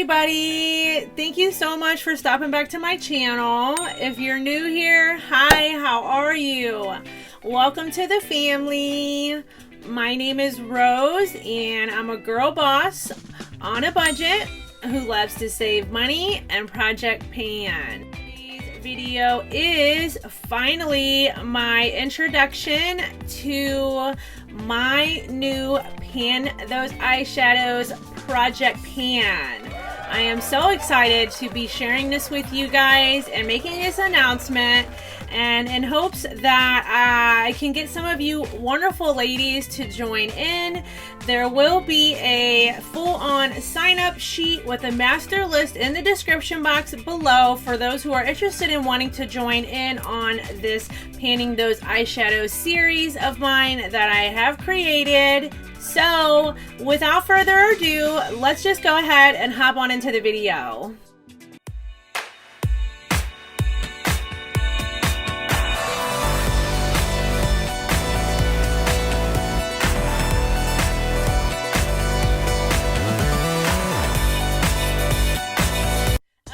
everybody. Thank you so much for stopping back to my channel. If you're new here, hi, how are you? Welcome to the family. My name is Rose and I'm a girl boss on a budget who loves to save money and project pan. Today's video is finally my introduction to my new Pan Those Eyeshadows project pan. I am so excited to be sharing this with you guys and making this announcement, and in hopes that I can get some of you wonderful ladies to join in. There will be a full-on sign-up sheet with a master list in the description box below for those who are interested in wanting to join in on this Panning Those Eyeshadows series of mine that I have created. So without further ado, let's just go ahead and hop on into the video.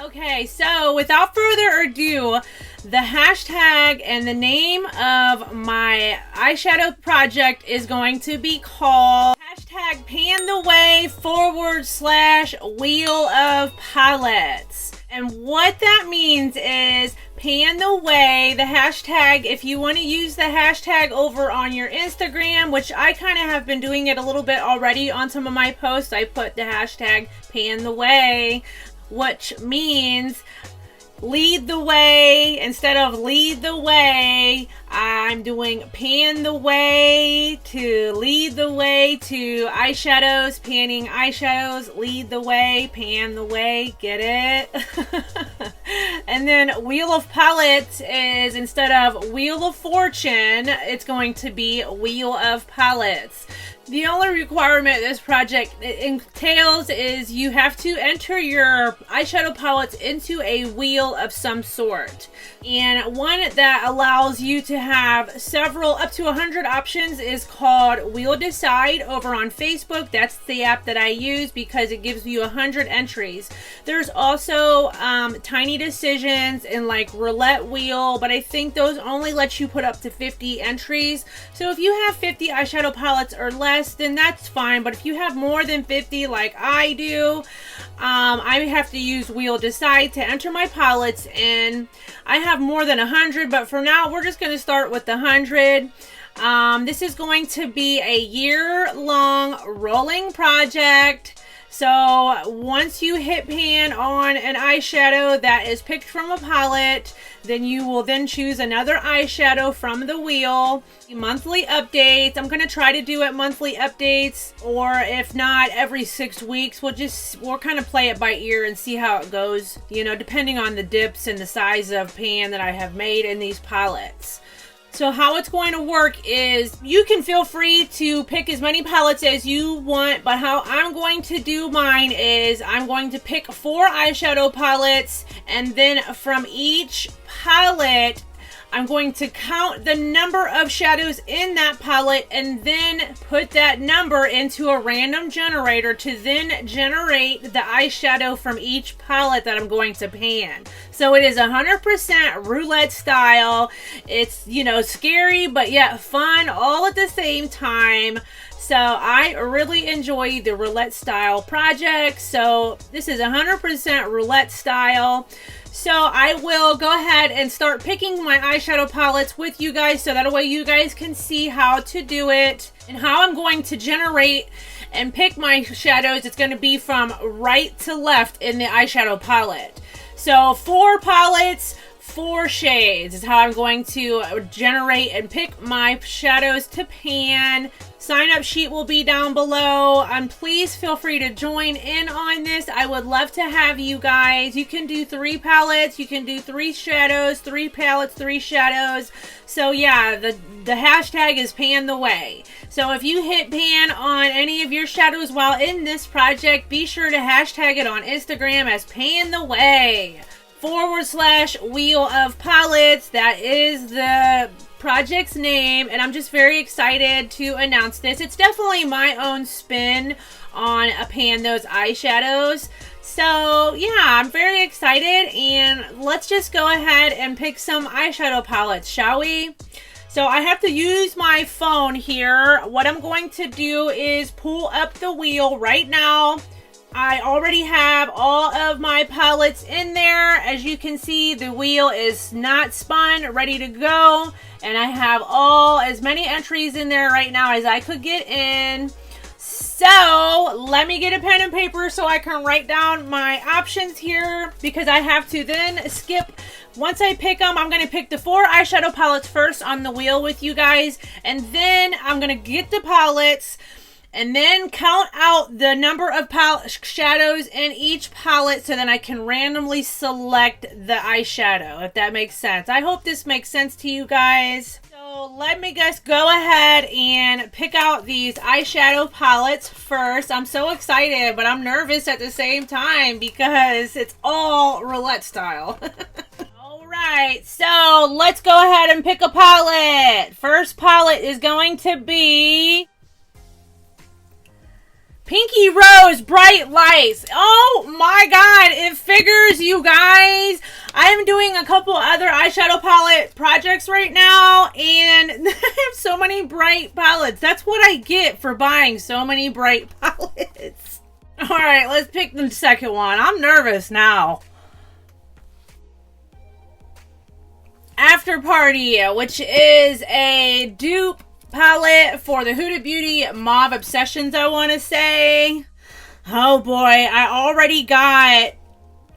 Okay, so without further ado, the hashtag and the name of my eyeshadow project is going to be called hashtag Pan the Way / Wheel of Palettes. And what that means is Pan the Way, the hashtag, if you want to use the hashtag over on your Instagram, which I kind of have been doing it a little bit already on some of my posts, I put the hashtag Pan the Way, which means lead the way. Instead of lead the way, I'm doing pan the way to lead the way to eyeshadows, panning eyeshadows, lead the way, pan the way, get it? And then Wheel of Palettes is, instead of Wheel of Fortune, it's going to be Wheel of Palettes. The only requirement this project entails is you have to enter your eyeshadow palettes into a wheel of some sort. And one that allows you to have several, up to 100 options, is called Wheel Decide over on Facebook. That's the app that I use because it gives you 100 entries. There's also Tiny Decisions and like Roulette Wheel, but I think those only let you put up to 50 entries. So if you have 50 eyeshadow palettes or less, then that's fine. But if you have more than 50 like I do, I have to use Wheel Decide to enter my palettes, and I have more than 100, but for now we're just going to start with the 100. This is going to be a year-long rolling project. So once you hit pan on an eyeshadow that is picked from a palette, then you will then choose another eyeshadow from the wheel. Monthly updates. I'm going to try to do it monthly updates, or if not, every 6 weeks. We'll kind of play it by ear and see how it goes, you know, depending on the dips and the size of pan that I have made in these palettes. So how it's going to work is you can feel free to pick as many palettes as you want, but how I'm going to do mine is I'm going to pick 4 eyeshadow palettes, and then from each palette I'm going to count the number of shadows in that palette and then put that number into a random generator to then generate the eyeshadow from each palette that I'm going to pan. So it is 100% roulette style. It's, you know, scary but yet fun all at the same time. So I really enjoy the roulette style project. So this is 100% roulette style. So I will go ahead and start picking my eyeshadow palettes with you guys, so that way you guys can see how to do it and how I'm going to generate and pick my shadows. It's going to be from right to left in the eyeshadow palette. So 4 palettes, 4 shades is how I'm going to generate and pick my shadows to pan. Sign up sheet will be down below, and please feel free to join in on this. I would love to have you guys. You can do 3 palettes, you can do 3 shadows, 3 palettes, 3 shadows. So yeah, the hashtag is Pan the Way. So if you hit pan on any of your shadows while in this project, be sure to hashtag it on Instagram as Pan the Way / Wheel of Palettes. That is the project's name, and I'm just very excited to announce this. It's definitely my own spin on a Pan Those Eyeshadows. So yeah, I'm very excited, and let's just go ahead and pick some eyeshadow palettes, shall we? So I have to use my phone here. What I'm going to do is pull up the wheel right now. I already have all of my palettes in there. As you can see, the wheel is not spun, ready to go. And I have as many entries in there right now as I could get in. So let me get a pen and paper so I can write down my options here, because I have to then skip. Once I pick them, I'm going to pick the 4 eyeshadow palettes first on the wheel with you guys. And then I'm going to get the palettes and then count out the number of shadows in each palette, so then I can randomly select the eyeshadow, if that makes sense. I hope this makes sense to you guys. So let me just go ahead and pick out these eyeshadow palettes first. I'm so excited, but I'm nervous at the same time because it's all roulette style. Alright, so let's go ahead and pick a palette. First palette is going to be Pinky Rose Bright Lights. Oh my god, it figures, you guys. I'm doing a couple other eyeshadow palette projects right now, and I have so many bright palettes. That's what I get for buying so many bright palettes. Alright, let's pick the second one. I'm nervous now. After Party, which is a dupe palette for the Huda Beauty Mauve Obsessions, I want to say. Oh boy, I already got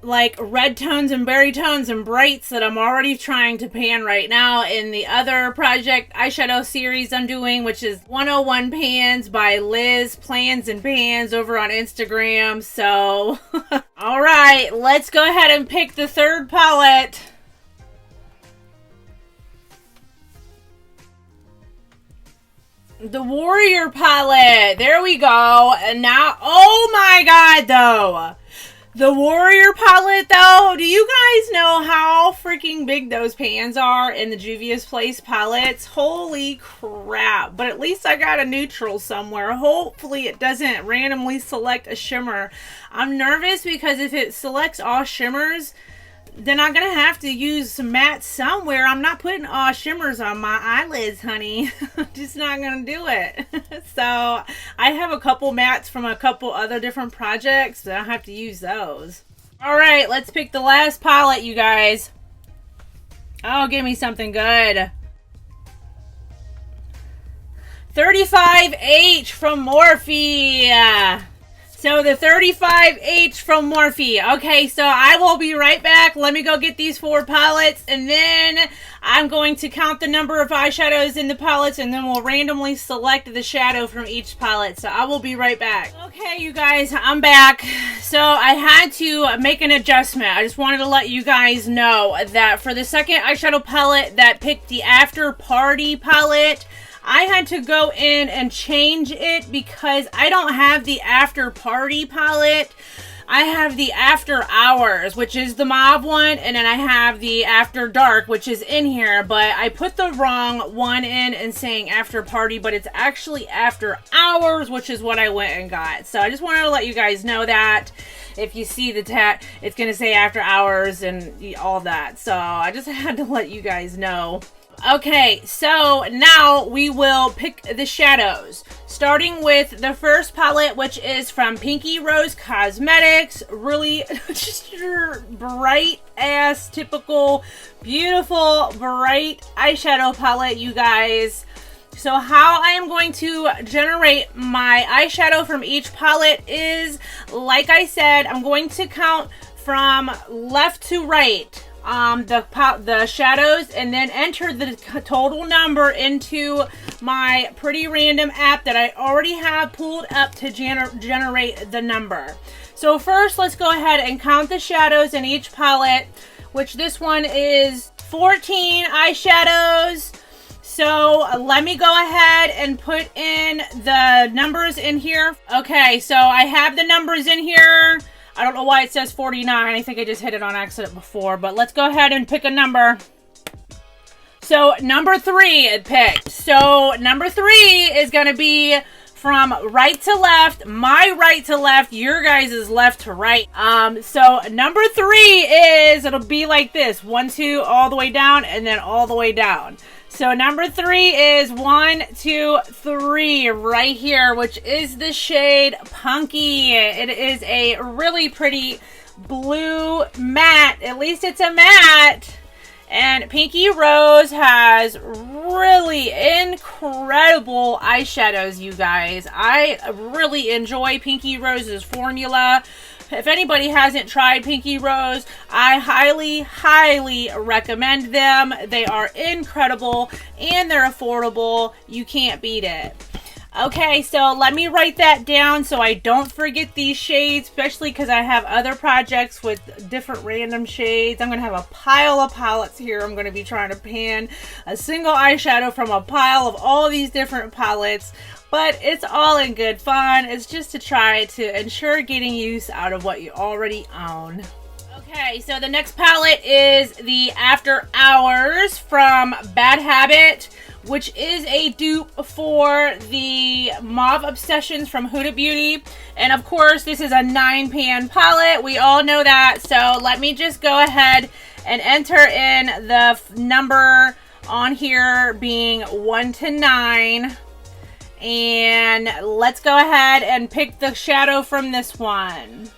like red tones and berry tones and brights that I'm already trying to pan right now in the other project eyeshadow series I'm doing, which is 101 Pans by Liz Plans and Pans over on Instagram. So all right, let's go ahead and pick the third palette. The Warrior palette. There we go. And now, oh my god, though. The Warrior palette, though. Do you guys know how freaking big those pans are in the Juvia's Place palettes? Holy crap. But at least I got a neutral somewhere. Hopefully it doesn't randomly select a shimmer. I'm nervous because if it selects all shimmers, then I'm going to have to use some mattes somewhere. I'm not putting all shimmers on my eyelids, honey. Just not going to do it. So I have a couple mattes from a couple other different projects, but I have to use those. All right, let's pick the last palette, you guys. Oh, give me something good. 35H from Morphe. So the 35H from Morphe. Okay, so I will be right back. Let me go get these 4 palettes, and then I'm going to count the number of eyeshadows in the palettes, and then we'll randomly select the shadow from each palette. So I will be right back. Okay, you guys, I'm back. So I had to make an adjustment. I just wanted to let you guys know that for the second eyeshadow palette that picked the After Party palette, I had to go in and change it because I don't have the After Party palette. I have the After Hours, which is the mauve one, and then I have the After Dark, which is in here, but I put the wrong one in and saying After Party, but it's actually After Hours, which is what I went and got. So I just wanted to let you guys know that. If you see the tag, it's going to say After Hours and all that. So I just had to let you guys know. Okay, so now we will pick the shadows, starting with the first palette, which is from Pinky Rose Cosmetics. Really just your bright ass, typical, beautiful, bright eyeshadow palette, you guys. So how I am going to generate my eyeshadow from each palette is, like I said, I'm going to count from left to right. The shadows, and then enter the total number into my Pretty Random app that I already have pulled up to generate the number. So first, let's go ahead and count the shadows in each palette, which this one is 14 eyeshadows. So let me go ahead and put in the numbers in here. Okay, so I have the numbers in here. I don't know why it says 49. I think I just hit it on accident before, but let's go ahead and pick a number. So number 3 it picked. So number 3 is going to be from right to left, my right to left, your guys' is left to right. So number 3 is, it'll be like this, 1, 2, all the way down, and then all the way down. So number 3 is 1, 2, 3 right here, which is the shade Punky. It is a really pretty blue matte. At least it's a matte. And Pinky Rose has really incredible eyeshadows, you guys. I really enjoy Pinky Rose's formula. If anybody hasn't tried Pinky Rose, I highly, highly recommend them. They are incredible and they're affordable. You can't beat it. Okay, so let me write that down so I don't forget these shades, especially because I have other projects with different random shades. I'm going to have a pile of palettes here. I'm going to be trying to pan a single eyeshadow from a pile of all these different palettes. But it's all in good fun. It's just to try to ensure getting use out of what you already own. Okay, so the next palette is the After Hours from Bad Habit, which is a dupe for the Mauve Obsessions from Huda Beauty. And of course, this is a 9-pan palette. We all know that. So let me just go ahead and enter in the number on here being 1 to 9. And let's go ahead and pick the shadow from this one,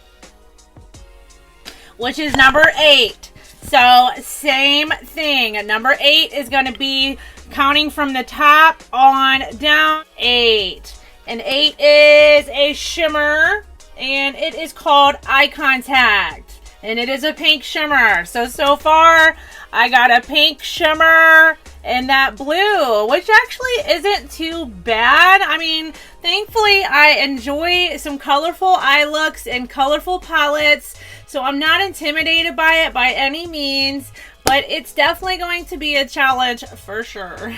which is number 8. So same thing. Number 8 is going to be counting from the top on down, 8. And 8 is a shimmer, and it is called Eye Contact. And it is a pink shimmer. So far, I got a pink shimmer and that blue, which actually isn't too bad. I mean, thankfully, I enjoy some colorful eye looks and colorful palettes. So I'm not intimidated by it by any means. But it's definitely going to be a challenge for sure.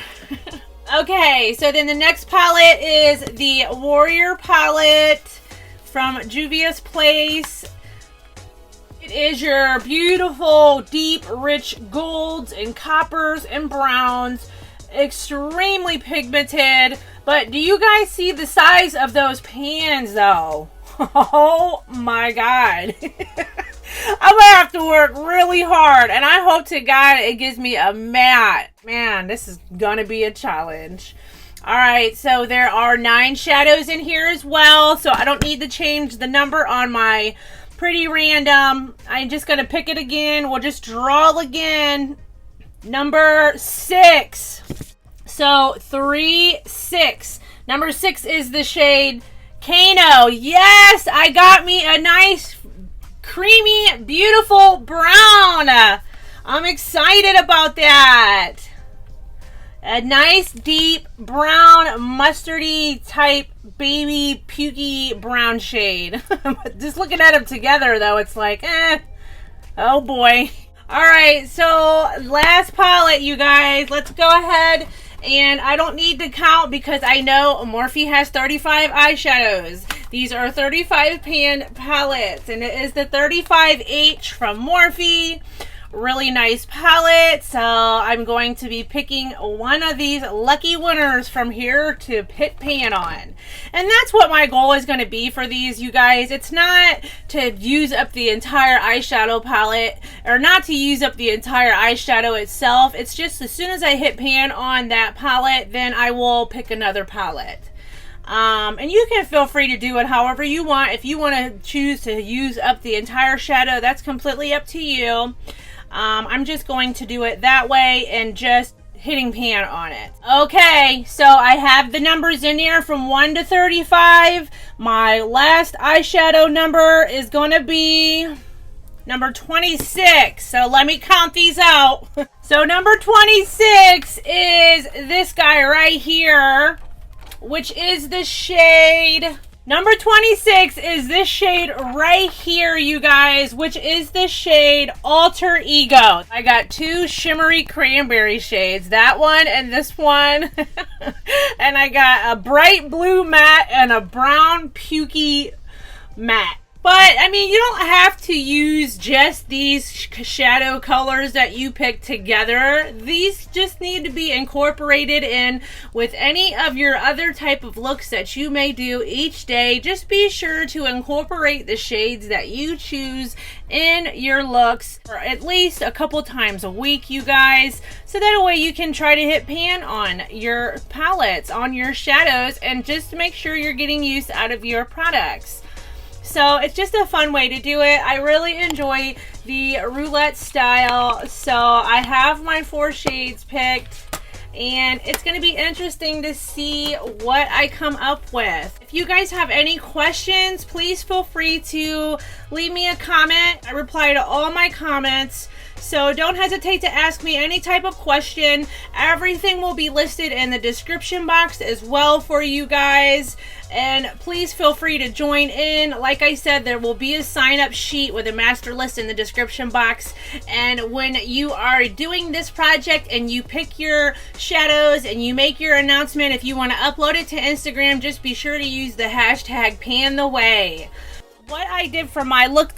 Okay, so then the next palette is the Warrior palette from Juvia's Place. It is your beautiful, deep, rich golds and coppers and browns. Extremely pigmented. But do you guys see the size of those pans though? Oh my god. I'm gonna have to work really hard, and I hope to God it gives me a matte. Man, this is gonna be a challenge. Alright, so there are 9 shadows in here as well, so I don't need to change the number on my pretty random. I'm just gonna pick it again. We'll just draw again. Number 6. So 3, 6. Number 6 is the shade Kano. Yes, I got me a nice creamy, beautiful brown. I'm excited about that. A nice, deep, brown, mustardy type, baby, pukey brown shade. Just looking at them together, though, it's like, oh boy. Alright, so last palette, you guys. Let's go ahead. And I don't need to count because I know Morphe has 35 eyeshadows. These are 35 pan palettes, and it is the 35H from Morphe. Really nice palette. So I'm going to be picking one of these lucky winners from here to hit pan on. And that's what my goal is going to be for these, you guys. It's not to use up the entire eyeshadow palette, or not to use up the entire eyeshadow itself. It's just as soon as I hit pan on that palette, then I will pick another palette. And you can feel free to do it however you want. If you want to choose to use up the entire shadow, that's completely up to you. I'm just going to do it that way and just hitting pan on it. Okay, so I have the numbers in here from 1 to 35. My last eyeshadow number is going to be number 26. So let me count these out. So number 26 is this guy right here, which is the shade. Number 26 is this shade right here, you guys, which is the shade Alter Ego. I got 2 shimmery cranberry shades, that one and this one. And I got a bright blue matte and a brown pukey matte. But, I mean, you don't have to use just these shadow colors that you pick together. These just need to be incorporated in with any of your other type of looks that you may do each day. Just be sure to incorporate the shades that you choose in your looks for at least a couple times a week, you guys. So that way you can try to hit pan on your palettes, on your shadows, and just make sure you're getting use out of your products. So it's just a fun way to do it. I really enjoy the roulette style. So I have my 4 shades picked, and it's going to be interesting to see what I come up with. If you guys have any questions, please feel free to leave me a comment. I reply to all my comments. So don't hesitate to ask me any type of question. Everything will be listed in the description box as well for you guys. And please feel free to join in. Like I said, there will be a sign-up sheet with a master list in the description box. And when you are doing this project and you pick your shadows and you make your announcement, if you want to upload it to Instagram, just be sure to use the hashtag #PanTheWay. What I did for my look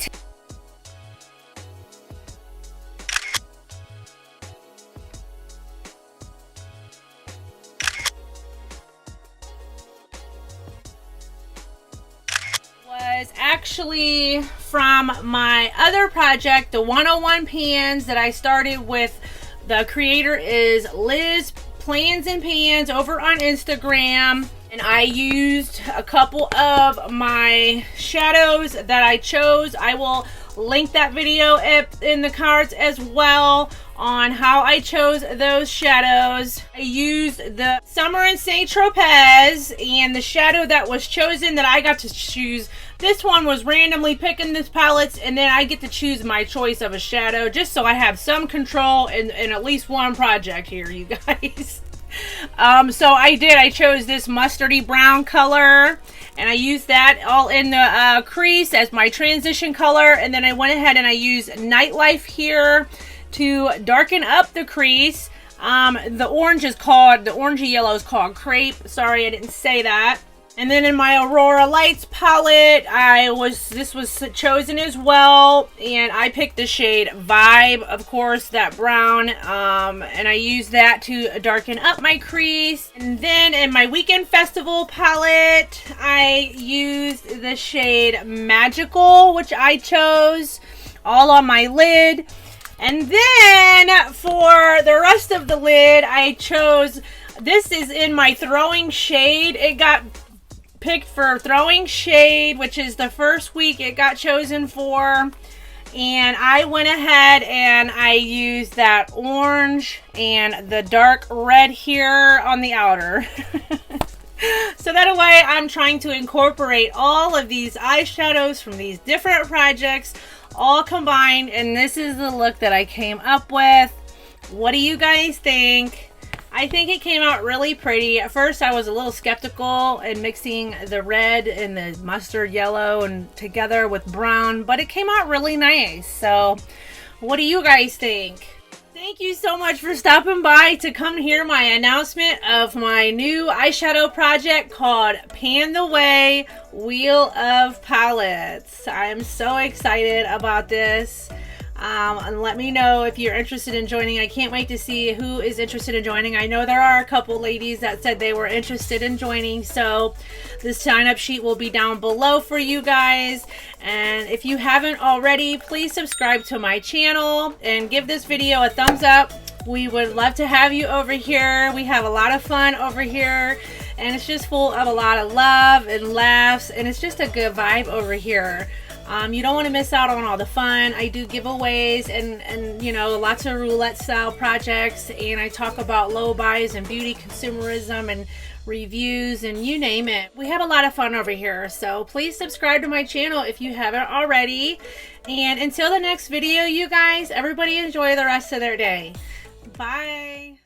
was actually from my other project, the 101 pans that I started with. The creator is Liz Plans and Pans over on Instagram, and I used a couple of my shadows that I chose. I will link that video in the cards as well on how I chose those shadows. I used the Summer in Saint Tropez, and the shadow that was chosen that I got to choose, this one was randomly picking this palettes, and then I get to choose my choice of a shadow just so I have some control in at least one project here, you guys. So I chose this mustardy brown color, and I used that all in the crease as my transition color, and then I went ahead and I used Nightlife here to darken up the crease. The orangey yellow is called Crepe. Sorry, I didn't say that. And then in my Aurora Lights palette, this was chosen as well, and I picked the shade Vibe, of course, that brown, and I used that to darken up my crease. And then in my Weekend Festival palette, I used the shade Magical, which I chose all on my lid. And then for the rest of the lid, I chose, this is in my Throwing Shade. It got picked for Throwing Shade, which is the first week it got chosen for. And I went ahead and I used that orange and the dark red here on the outer. So that way I'm trying to incorporate all of these eyeshadows from these different projects all combined, and this is the look that I came up with. What do you guys think? I think it came out really pretty. At first I was a little skeptical in mixing the red and the mustard yellow and together with brown, but it came out really nice. So what do you guys think? Thank you so much for stopping by to come hear my announcement of my new eyeshadow project called Pan the Way Wheel of Palettes. I'm so excited about this. And let me know if you're interested in joining. I can't wait to see who is interested in joining. I know there are a couple ladies that said they were interested in joining, so the sign up sheet will be down below for you guys. And if you haven't already, please subscribe to my channel and give this video a thumbs up. We would love to have you over here. We have a lot of fun over here, and it's just full of a lot of love and laughs, and it's just a good vibe over here. You don't want to miss out on all the fun. I do giveaways and you know, lots of roulette style projects, and I talk about low buys and beauty consumerism and reviews and you name it. We have a lot of fun over here, so please subscribe to my channel if you haven't already. And until the next video, you guys, everybody enjoy the rest of their day. Bye.